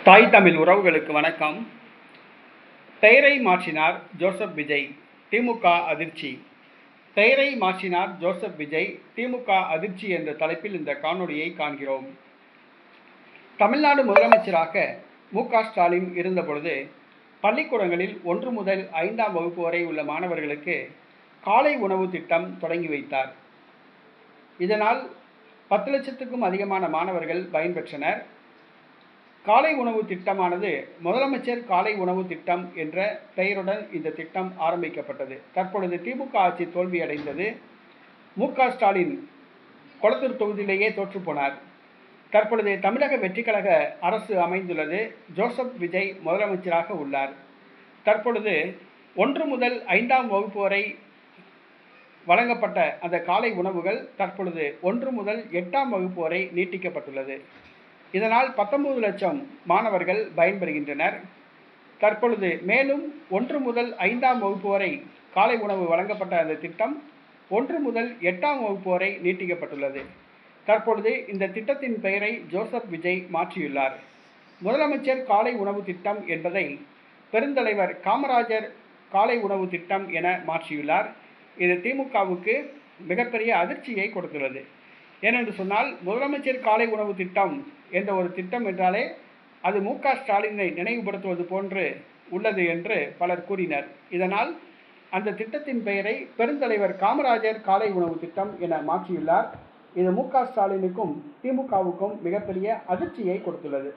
தாய் தமிழ் உறவுகளுக்கு வணக்கம். பெயரை மாற்றினார் ஜோசப் விஜய், திமுக அதிர்ச்சி. பெயரை மாற்றினார் ஜோசப் விஜய், திமுக அதிர்ச்சி என்ற தலைப்பில் இந்த காணொளியை காண்கிறோம். தமிழ்நாடு முதலமைச்சராக மு.க.ஸ்டாலின் இருந்தபொழுது பள்ளிக்கூடங்களில் 1 முதல் 5ஆம் வகுப்பு வரை உள்ள மாணவர்களுக்கு காலை உணவு திட்டம் தொடங்கி வைத்தார். இதனால் 10 லட்சத்துக்கும் அதிகமான மாணவர்கள் பயன்பெற்றனர். காலை உணவு திட்டமானது முதலமைச்சர் காலை உணவு திட்டம் என்ற பெயருடன் இந்த திட்டம் ஆரம்பிக்கப்பட்டது. தற்பொழுது திமுக ஆட்சி தோல்வியடைந்தது. மு.க.ஸ்டாலின் கொளத்தூர் தொகுதியிலேயே தோற்றுப்போனார். தற்பொழுது தமிழக வெற்றிக்கழக அரசு அமைந்துள்ளது. ஜோசப் விஜய் முதலமைச்சராக உள்ளார். தற்பொழுது 1 முதல் 5ஆம் வகுப்பு வரை வழங்கப்பட்ட அந்த காலை உணவுகள் தற்பொழுது 1 முதல் 8ஆம் வகுப்பு வரை நீட்டிக்கப்பட்டுள்ளது. இதனால் 19 லட்சம் மாணவர்கள் பயன்பெறுகின்றனர். தற்பொழுது மேலும் 1 முதல் 5ஆம் வகுப்பு வரை காலை உணவு வழங்கப்பட்ட அந்த திட்டம் 1 முதல் 8ஆம் வகுப்பு வரை நீட்டிக்கப்பட்டுள்ளது. தற்பொழுது இந்த திட்டத்தின் பெயரை ஜோசப் விஜய் மாற்றியுள்ளார். முதலமைச்சர் காலை உணவு திட்டம் என்பதை பெருந்தலைவர் காமராஜர் காலை உணவு திட்டம் என மாற்றியுள்ளார். இது திமுகவுக்கு மிகப்பெரிய அதிர்ச்சியை கொடுத்துள்ளது. ஏனென்று சொன்னால், முதலமைச்சர் காலை உணவு திட்டம் என்ற ஒரு திட்டம் என்றாலே அது மு.க.ஸ்டாலினை நினைவுபடுத்துவது போன்று உள்ளது என்று பலர் கூறினர். இதனால் அந்த திட்டத்தின் பெயரை பெருந்தலைவர் காமராஜர் காலை உணவு திட்டம் என மாற்றியுள்ளார். இது மு.க.ஸ்டாலினுக்கும் திமுகவுக்கும் மிகப்பெரிய அதிர்ச்சியை கொடுத்துள்ளது.